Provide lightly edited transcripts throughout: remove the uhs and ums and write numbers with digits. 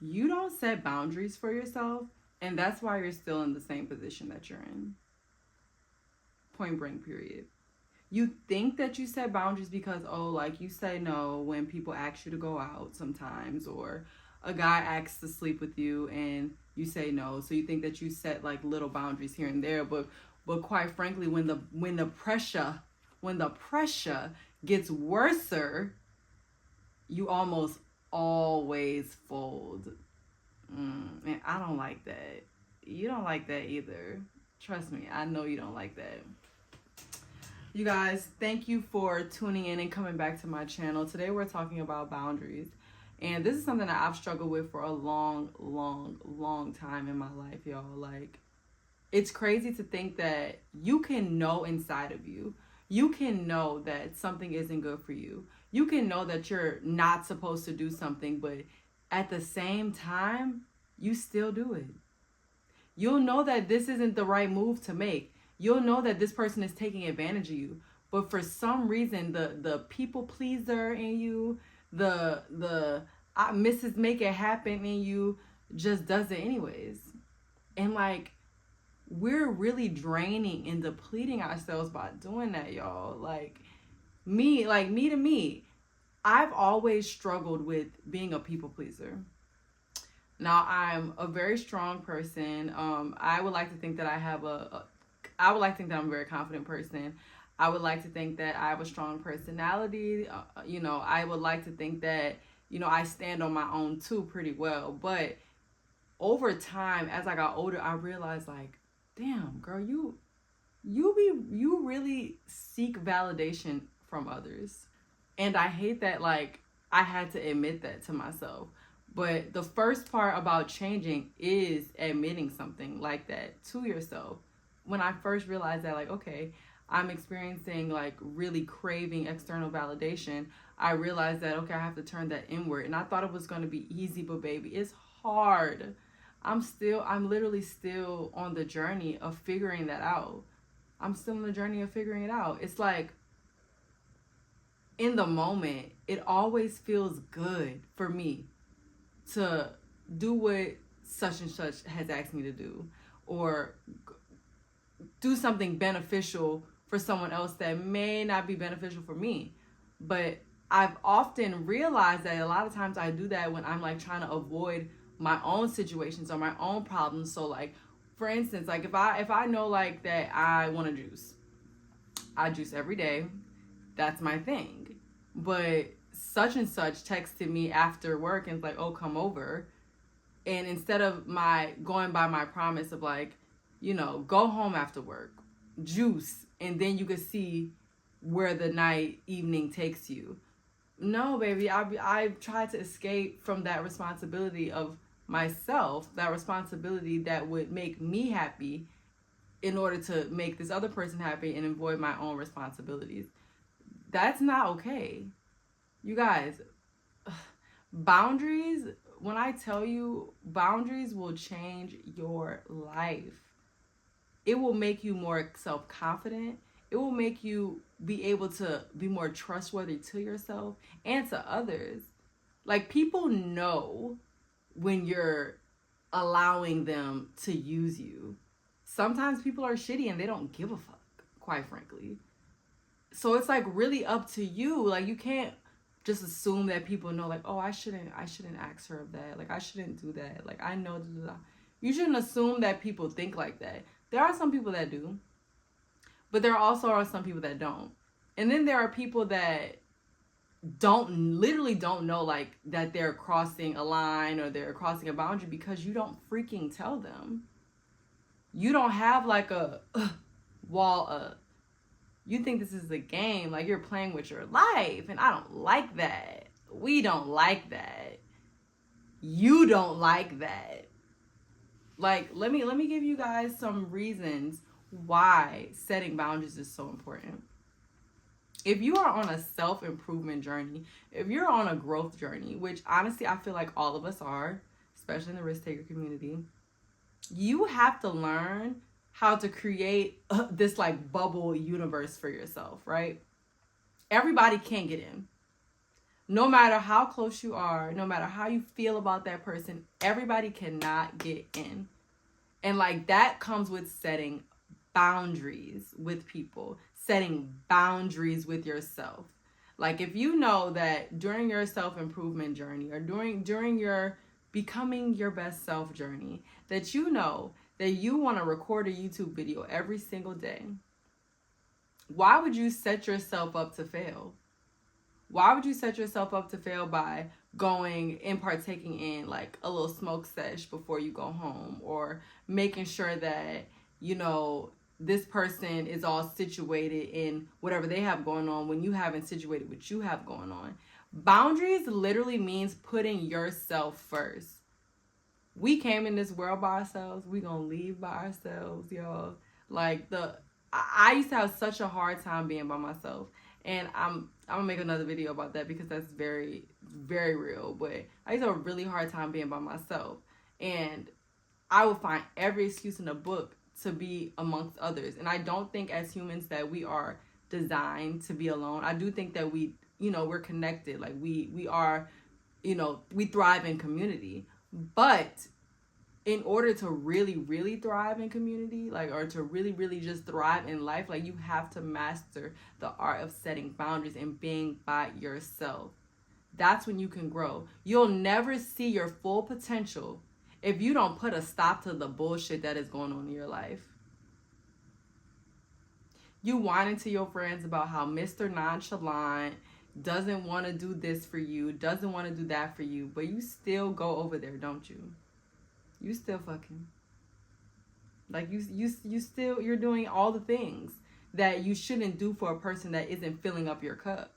you don't set boundaries for yourself, and that's why you're still in the same position that you're in. Point blank, period. You think that you set boundaries because, oh, like you say no when people ask you to go out sometimes, or a guy asks to sleep with you and you say no. So you think that you set like little boundaries here and there, but quite frankly, when the pressure gets worser, you almost always fold. And I don't like that. You don't like that either. Trust me, I know you don't like that. You guys, thank you for tuning in and coming back to my channel. Today we're talking about boundaries. And this is something that I've struggled with for a long time in my life, y'all. Like, it's crazy to think that you can know inside of you. You can know that something isn't good for you. You can know that you're not supposed to do something, but at the same time, you still do it. You'll know that this isn't the right move to make. You'll know that this person is taking advantage of you. But for some reason, the people pleaser in you, the Mrs. Make It Happen in you just does it anyways. And like, we're really draining and depleting ourselves by doing that, y'all. Like me to me, I've always struggled with being a people pleaser. Now, I'm a very strong person. I would like to think that I would like to think that I'm a very confident person. I would like to think that I have a strong personality. I would like to think that, I stand on my own too pretty well. But over time, as I got older, I realized like, damn, girl, you really seek validation from others. And I hate that, like, I had to admit that to myself. But the first part about changing is admitting something like that to yourself. When I first realized that, like, okay, I'm experiencing like really craving external validation, I realized that, okay, I have to turn that inward. And I thought it was going to be easy, but baby, it's hard. I'm literally still on the journey of figuring that out. I'm still on the journey of figuring it out. It's like, in the moment, it always feels good for me to do what such and such has asked me to do, or do something beneficial for someone else that may not be beneficial for me. But I've often realized that a lot of times I do that when I'm like trying to avoid my own situations or my own problems. So like, for instance, like if I know like that I want to juice, I juice every day. That's my thing. But such and such texted me after work and it's like, oh, come over. And instead of my going by my promise of like, go home after work, juice, and then you could see where the evening takes you. No, baby, I've tried to escape from that responsibility of myself, that responsibility that would make me happy in order to make this other person happy and avoid my own responsibilities. That's not okay. You guys, boundaries, when I tell you, boundaries will change your life. It will make you more self-confident. It will make you be able to be more trustworthy to yourself and to others. Like, people know when you're allowing them to use you. Sometimes people are shitty and they don't give a fuck, quite frankly. So it's like really up to you. Like, you can't just assume that people know, like, oh, I shouldn't ask her of that. Like, I shouldn't do that. Like, I know. You shouldn't assume that people think like that. There are some people that do, but there also are some people that don't. And then there are people that literally don't know, like, that they're crossing a line or they're crossing a boundary because you don't freaking tell them. You don't have like a wall up. You think this is a game, like you're playing with your life, and I don't like that. We don't like that. You don't like that. Like, let me give you guys some reasons why setting boundaries is so important. If you are on a self-improvement journey, if you're on a growth journey, which honestly I feel like all of us are, especially in the risk taker community, you have to learn how to create this like bubble universe for yourself, right? Everybody can't get in. No matter how close you are, no matter how you feel about that person, everybody cannot get in. And like that comes with setting boundaries with people, setting boundaries with yourself. Like if you know that during your self-improvement journey or during your becoming your best self journey, that you know that you want to record a YouTube video every single day, why would you set yourself up to fail? Why would you set yourself up to fail by going and partaking in like a little smoke sesh before you go home, or making sure that, you know, this person is all situated in whatever they have going on when you haven't situated what you have going on? Boundaries literally means putting yourself first. We came in this world by ourselves. We gonna leave by ourselves, y'all. Like I used to have such a hard time being by myself, and I'm gonna make another video about that because that's very, very real. But I used to have a really hard time being by myself, and I would find every excuse in the book to be amongst others. And I don't think as humans that we are designed to be alone. I do think that we, you know, we're connected. Like we are, you know, we thrive in community. But in order to really, really thrive in community, like, or to really, really just thrive in life, like, you have to master the art of setting boundaries and being by yourself. That's when you can grow. You'll never see your full potential if you don't put a stop to the bullshit that is going on in your life. You whining to your friends about how Mr. Nonchalant doesn't want to do this for you, doesn't want to do that for you, but you still go over there, don't you? You still fucking. Like you still, you're doing all the things that you shouldn't do for a person that isn't filling up your cup.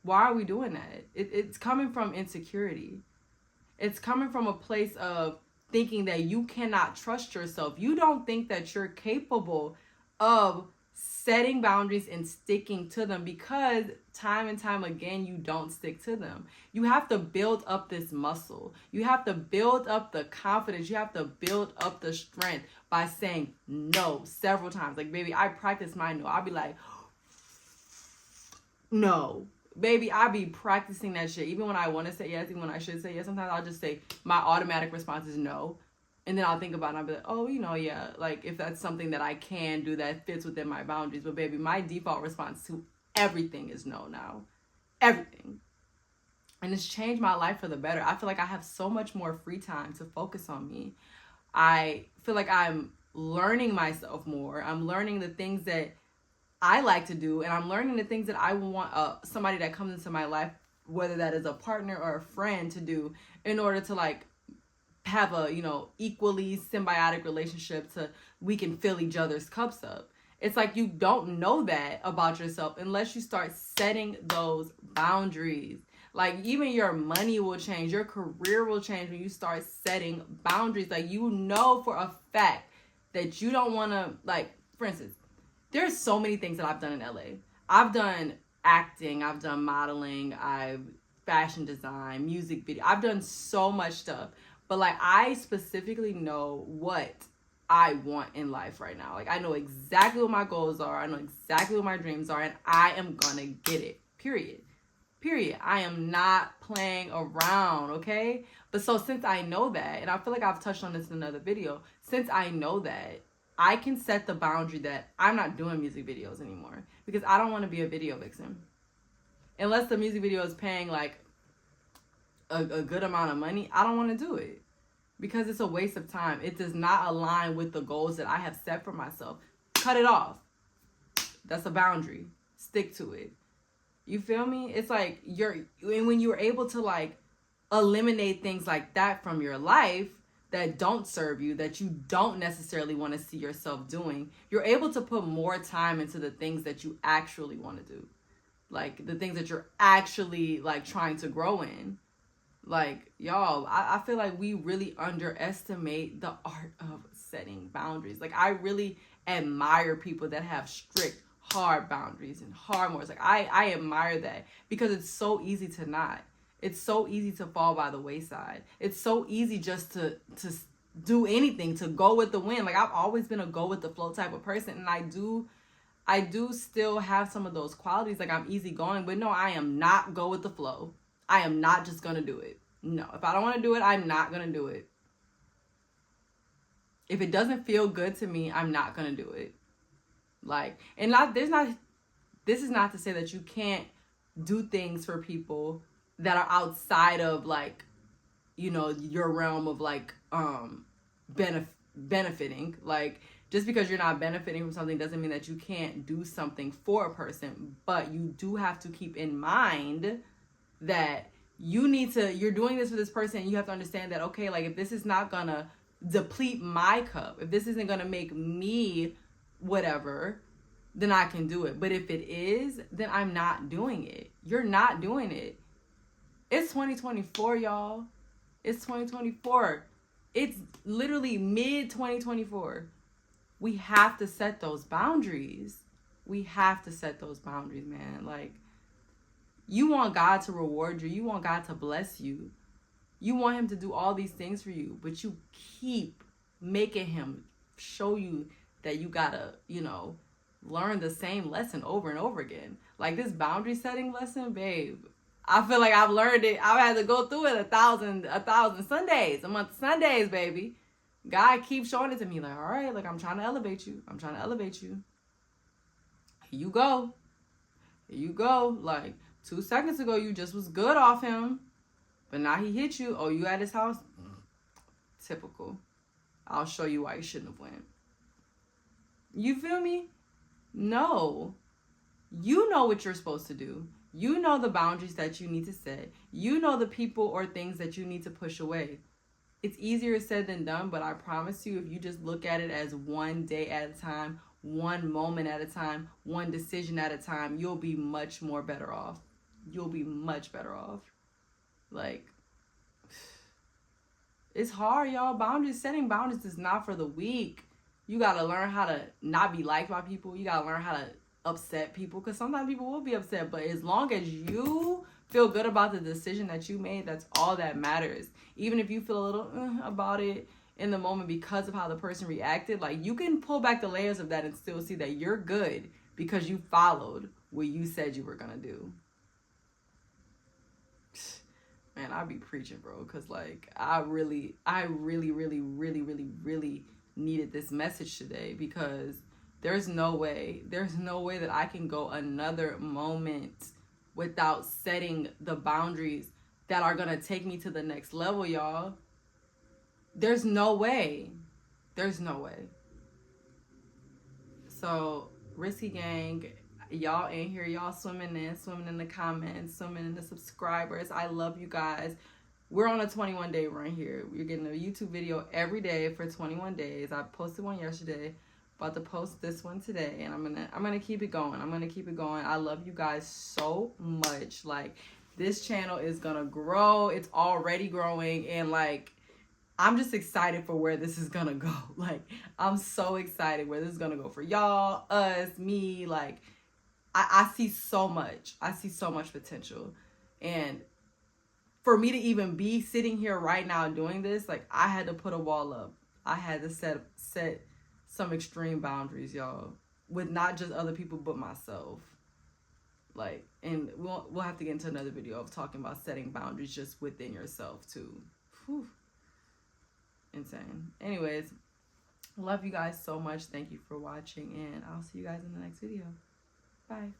Why are we doing that? It's coming from insecurity. It's coming from a place of thinking that you cannot trust yourself. You don't think that you're capable of setting boundaries and sticking to them, because time and time again you don't stick to them. You have to build up this muscle. You have to build up the confidence. You have to build up the strength by saying no several times. Like, baby, I practice my no. I'll be like, no. Baby, I be practicing that shit. Even when I want to say yes, even when I should say yes, sometimes I'll just say my automatic response is no. And then I'll think about it and I'll be like, oh, you know, yeah, like if that's something that I can do that fits within my boundaries. But baby, my default response to everything is no now. Everything. And it's changed my life for the better. I feel like I have so much more free time to focus on me. I feel like I'm learning myself more. I'm learning the things that I like to do, and I'm learning the things that I want somebody that comes into my life, whether that is a partner or a friend, to do in order to like have a, you know, equally symbiotic relationship to we can fill each other's cups up. It's like you don't know that about yourself unless you start setting those boundaries. Like even your money will change, your career will change when you start setting boundaries. Like you know for a fact that you don't want to, like, for instance, there's so many things that I've done in LA. I've done acting, I've done modeling, I've fashion design, music video. I've done so much stuff. But like I specifically know what I want in life right now. Like I know exactly what my goals are. I know exactly what my dreams are, and I am gonna get it. Period. I am not playing around, okay? But so since I know that, and I feel like I've touched on this in another video, since I know that, I can set the boundary that I'm not doing music videos anymore because I don't want to be a video vixen. Unless the music video is paying like a good amount of money, I don't want to do it because it's a waste of time. It does not align with the goals that I have set for myself. Cut it off. That's a boundary. Stick to it. You feel me? It's like when you're able to like eliminate things like that from your life that don't serve you, that you don't necessarily want to see yourself doing, you're able to put more time into the things that you actually want to do. Like the things that you're actually like trying to grow in. Like, y'all, I feel like we really underestimate the art of setting boundaries. Like I really admire people that have strict, hard boundaries and hard morals. Like I admire that because it's so easy to not. It's so easy to fall by the wayside. It's so easy just to do anything, to go with the wind. Like I've always been a go with the flow type of person, and I I do still have some of those qualities. Like, I'm easygoing, but no, I am not go with the flow. I am not just gonna do it. No, if I don't want to do it, I'm not gonna do it. If it doesn't feel good to me, I'm not gonna do it. Like, and not there's not. This is not to say that you can't do things for people that are outside of, like, you know, your realm of, like, benefiting. Like, just because you're not benefiting from something doesn't mean that you can't do something for a person, but you do have to keep in mind that you're doing this for this person, and you have to understand that, okay, like, if this is not gonna deplete my cup, if this isn't gonna make me whatever, then I can do it. But if it is, then I'm not doing it. You're not doing it. It's 2024, y'all. It's 2024. It's literally mid 2024. We have to set those boundaries. We have to set those boundaries, man. Like, you want God to reward you. You want God to bless you. You want him to do all these things for you, but you keep making him show you that you gotta, you know, learn the same lesson over and over again. Like, this boundary setting lesson, babe, I feel like I've learned it. I've had to go through it a thousand Sundays, a month of Sundays, baby. God keeps showing it to me, like, all right, like, I'm trying to elevate you. I'm trying to elevate you. Here you go. Here you go. Like, 2 seconds ago, you just was good off him, but now he hit you. Oh, you at his house? Typical. I'll show you why you shouldn't have went. You feel me? No. You know what you're supposed to do. You know the boundaries that you need to set. You know the people or things that you need to push away. It's easier said than done, but I promise you, if you just look at it as one day at a time, one moment at a time, one decision at a time, you'll be much more better off. You'll be much better off. Like, it's hard, y'all. Setting boundaries is not for the weak. You got to learn how to not be liked by people. You got to learn how to upset people, because sometimes people will be upset, but as long as you feel good about the decision that you made, that's all that matters. Even if you feel a little about it in the moment because of how the person reacted, like, you can pull back the layers of that and still see that you're good because you followed what you said you were gonna do. Man, I be preaching, bro, because, like, I really needed this message today, because there's no way that I can go another moment without setting the boundaries that are gonna take me to the next level, y'all. There's no way. So, Risky Gang, y'all in here, y'all swimming in the comments, swimming in the subscribers. I love you guys. We're on a 21-day run here. We're getting a YouTube video every day for 21 days. I posted one yesterday. About to post this one today, and I'm gonna keep it going. I love you guys so much. Like, this channel is gonna grow. It's already growing, and, like, I'm just excited for where this is gonna go. Like, I'm so excited where this is gonna go for y'all, us, me. Like, I see so much. I see so much potential, and for me to even be sitting here right now doing this, like, I had to put a wall up. I had to set some extreme boundaries, y'all, with not just other people but myself. Like, and we'll have to get into another video of talking about setting boundaries just within yourself too. Whew. Insane. Anyways, love you guys so much. Thank you for watching, and I'll see you guys in the next video. Bye.